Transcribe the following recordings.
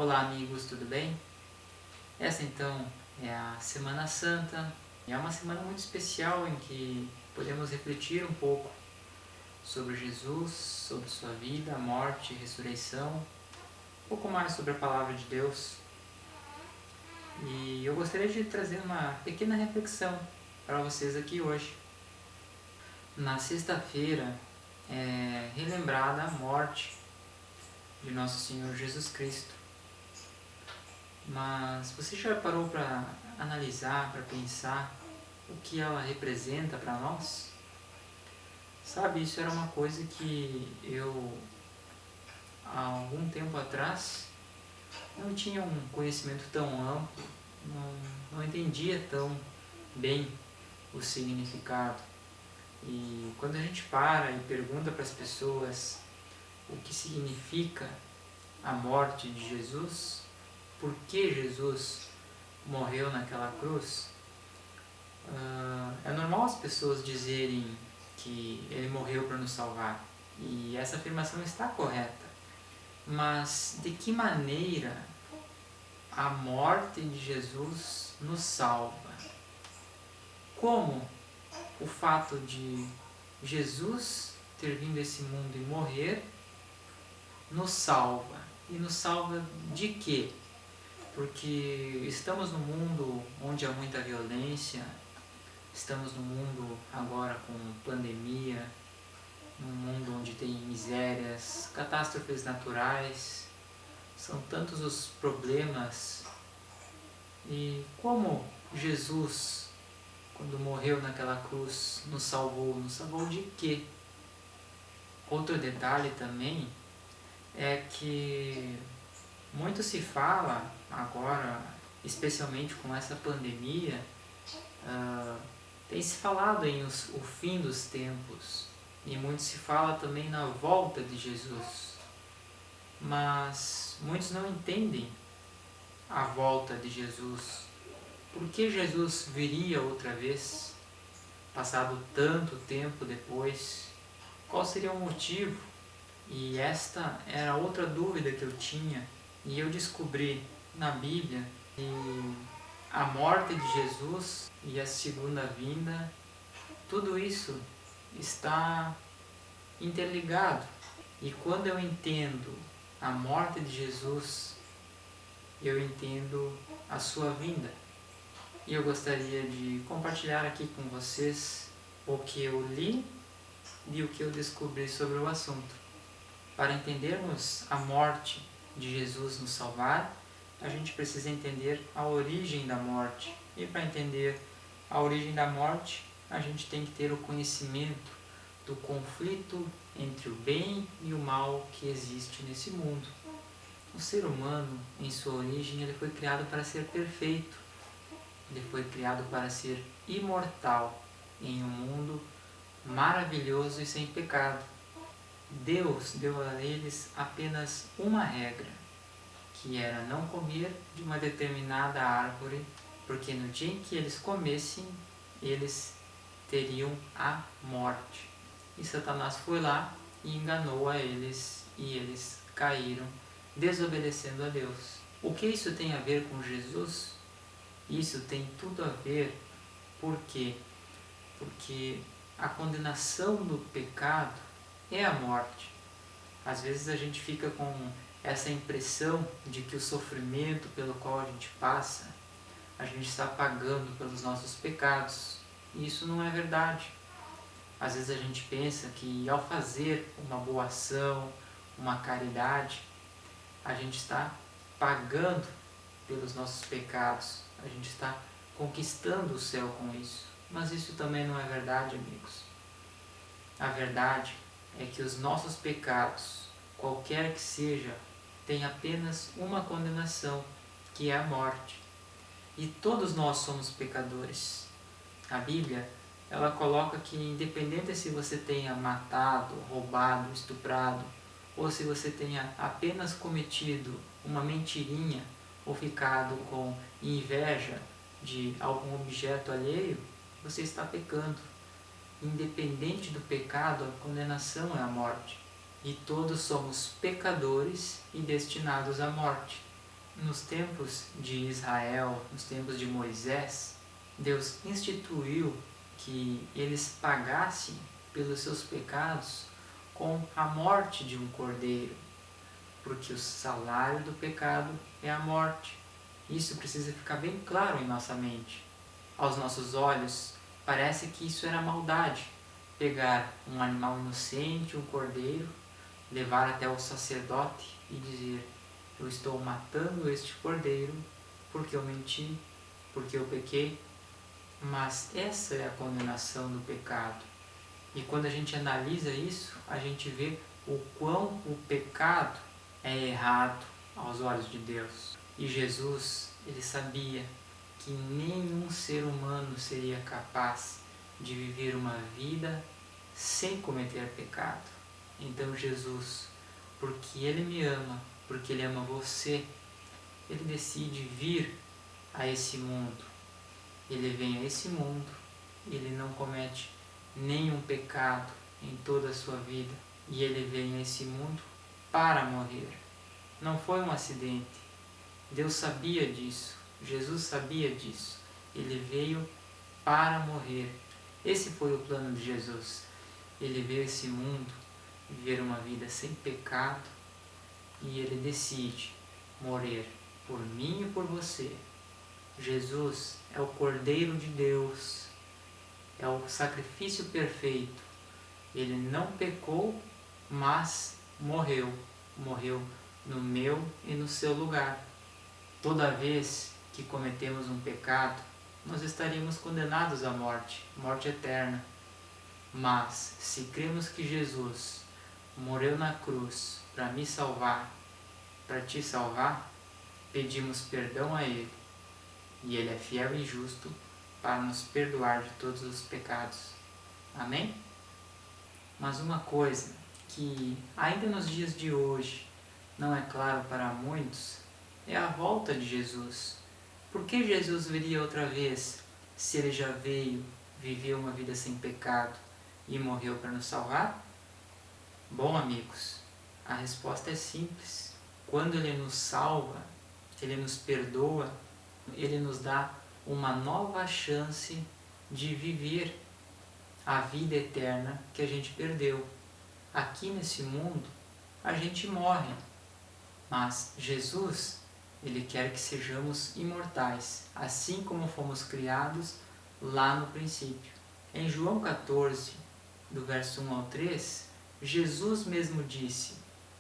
Olá amigos, tudo bem? Essa então é a Semana Santa e é uma semana muito especial em que podemos refletir um pouco sobre Jesus, sobre sua vida, morte e ressurreição, um pouco mais sobre a Palavra de Deus. E eu gostaria de trazer uma pequena reflexão para vocês aqui hoje. Na sexta-feira é relembrada a morte de Nosso Senhor Jesus Cristo. Mas você já parou para analisar, para pensar o que ela representa para nós? Sabe, isso era uma coisa que eu, há algum tempo atrás, não tinha um conhecimento tão amplo, não entendia tão bem o significado. E quando a gente para e pergunta para as pessoas o que significa a morte de Jesus, por que Jesus morreu naquela cruz, é normal as pessoas dizerem que ele morreu para nos salvar. E essa afirmação está correta. Mas de que maneira a morte de Jesus nos salva? Como o fato de Jesus ter vindo a esse mundo e morrer nos salva? E nos salva de quê? Porque estamos num mundo onde há muita violência, estamos num mundo agora com pandemia, num mundo onde tem misérias, catástrofes naturais, são tantos os problemas. E como Jesus, quando morreu naquela cruz, nos salvou? Nos salvou de quê? Outro detalhe também é que muito se fala agora, especialmente com essa pandemia, tem se falado em o fim dos tempos e muito se fala também na volta de Jesus, mas muitos não entendem a volta de Jesus. Por que Jesus viria outra vez, passado tanto tempo depois? Qual seria o motivo? E esta era outra dúvida que eu tinha, e eu descobri na Bíblia que a morte de Jesus e a segunda vinda, tudo isso está interligado. E quando eu entendo a morte de Jesus, eu entendo a sua vinda. E eu gostaria de compartilhar aqui com vocês o que eu li e o que eu descobri sobre o assunto. Para entendermos a morte de Jesus nos salvar, a gente precisa entender a origem da morte. E para entender a origem da morte, a gente tem que ter o conhecimento do conflito entre o bem e o mal que existe nesse mundo. O ser humano, em sua origem, ele foi criado para ser perfeito. Ele foi criado para ser imortal em um mundo maravilhoso e sem pecado. Deus deu a eles apenas uma regra, que era não comer de uma determinada árvore, porque no dia em que eles comessem, eles teriam a morte. E Satanás foi lá e enganou a eles, e eles caíram, desobedecendo a Deus. O que isso tem a ver com Jesus? Isso tem tudo a ver, por quê? Porque a condenação do pecado é a morte. Às vezes a gente fica com essa impressão de que o sofrimento pelo qual a gente passa, a gente está pagando pelos nossos pecados. E isso não é verdade. Às vezes a gente pensa que ao fazer uma boa ação, uma caridade, a gente está pagando pelos nossos pecados, a gente está conquistando o céu com isso. Mas isso também não é verdade, amigos. A verdade é que os nossos pecados, qualquer que seja, tem apenas uma condenação, que é a morte. E todos nós somos pecadores. A Bíblia, ela coloca que independente se você tenha matado, roubado, estuprado, ou se você tenha apenas cometido uma mentirinha, ou ficado com inveja de algum objeto alheio, você está pecando. Independente do pecado, a condenação é a morte. E todos somos pecadores e destinados à morte. Nos tempos de Israel, nos tempos de Moisés, Deus instituiu que eles pagassem pelos seus pecados com a morte de um cordeiro, porque o salário do pecado é a morte. Isso precisa ficar bem claro em nossa mente. Aos nossos olhos, parece que isso era maldade. Pegar um animal inocente, um cordeiro, levar até o sacerdote e dizer: eu estou matando este cordeiro porque eu menti, porque eu pequei. Mas essa é a condenação do pecado. E quando a gente analisa isso, a gente vê o quão o pecado é errado aos olhos de Deus. E Jesus, ele sabia que nenhum ser humano seria capaz de viver uma vida sem cometer pecado. Então Jesus, porque Ele me ama, porque Ele ama você, Ele decide vir a esse mundo. Ele vem a esse mundo, Ele não comete nenhum pecado em toda a sua vida. E Ele vem a esse mundo para morrer. Não foi um acidente. Deus sabia disso. Jesus sabia disso. Ele veio para morrer. Esse foi o plano de Jesus. Ele veio a esse mundo viver uma vida sem pecado e Ele decide morrer por mim e por você. Jesus é o Cordeiro de Deus, é o sacrifício perfeito. Ele não pecou, mas morreu. Morreu no meu e no seu lugar. Toda vez que cometemos um pecado, nós estaríamos condenados à morte, morte eterna. Mas, se cremos que Jesus morreu na cruz para me salvar, para te salvar, pedimos perdão a Ele. E Ele é fiel e justo para nos perdoar de todos os pecados. Amém? Mas uma coisa que ainda nos dias de hoje não é claro para muitos é a volta de Jesus. Por que Jesus viria outra vez se Ele já veio, viveu uma vida sem pecado e morreu para nos salvar? Bom, amigos, a resposta é simples. Quando Ele nos salva, Ele nos perdoa, Ele nos dá uma nova chance de viver a vida eterna que a gente perdeu. Aqui nesse mundo, a gente morre, mas Jesus, Ele quer que sejamos imortais, assim como fomos criados lá no princípio. Em João 14, do verso 1 ao 3, Jesus mesmo disse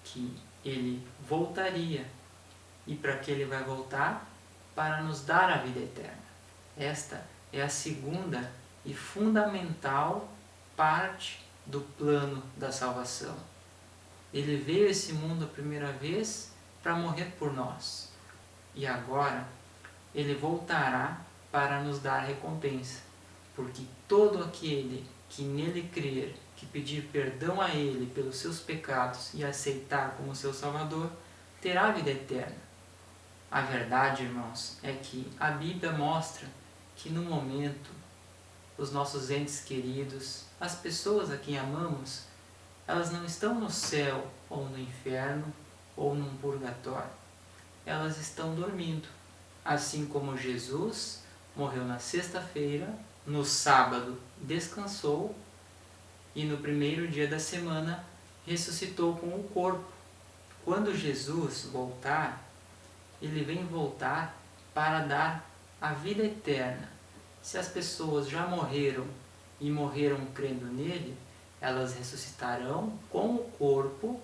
que Ele voltaria. E para que Ele vai voltar? Para nos dar a vida eterna. Esta é a segunda e fundamental parte do plano da salvação. Ele veio a esse mundo a primeira vez para morrer por nós. E agora Ele voltará para nos dar recompensa. Porque todo aquele que nele crer, que pedir perdão a Ele pelos seus pecados e aceitar como seu Salvador, terá vida eterna. A verdade, irmãos, é que a Bíblia mostra que no momento os nossos entes queridos, as pessoas a quem amamos, elas não estão no céu ou no inferno ou num purgatório. Elas estão dormindo. Assim como Jesus morreu na sexta-feira, no sábado descansou e no primeiro dia da semana ressuscitou com o corpo. Quando Jesus voltar, Ele vem voltar para dar a vida eterna. Se as pessoas já morreram e morreram crendo nele, elas ressuscitarão com o corpo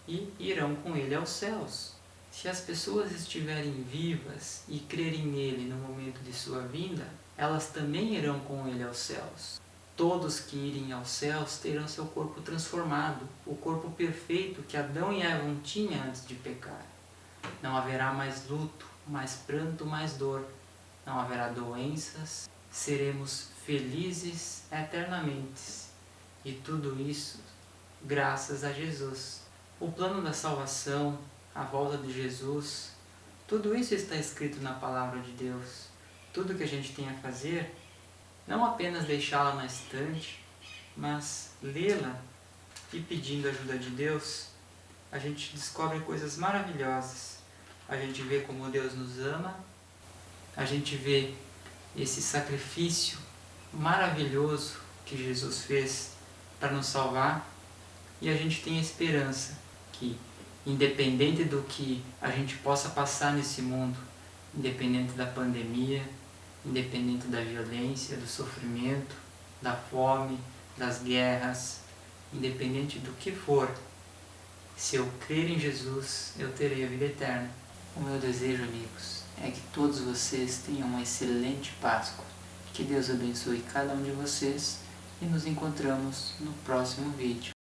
e irão com ele aos céus. Se as pessoas estiverem vivas e crerem nele no momento de sua vinda, elas também irão com ele aos céus. Todos que irem aos céus terão seu corpo transformado, o corpo perfeito que Adão e Eva não tinham antes de pecar. Não haverá mais luto, mais pranto, mais dor. Não haverá doenças. Seremos felizes eternamente. E tudo isso graças a Jesus. O plano da salvação, a volta de Jesus, tudo isso está escrito na Palavra de Deus. Tudo que a gente tem a fazer, não apenas deixá-la na estante, mas lê-la e pedindo a ajuda de Deus, a gente descobre coisas maravilhosas. a gente vê como Deus nos ama, a gente vê esse sacrifício maravilhoso que Jesus fez para nos salvar, e a gente tem a esperança que, independente do que a gente possa passar nesse mundo, independente da pandemia, independente da violência, do sofrimento, da fome, das guerras, independente do que for, se eu crer em Jesus, eu terei a vida eterna. O meu desejo, amigos, é que todos vocês tenham uma excelente Páscoa. Que Deus abençoe cada um de vocês e nos encontramos no próximo vídeo.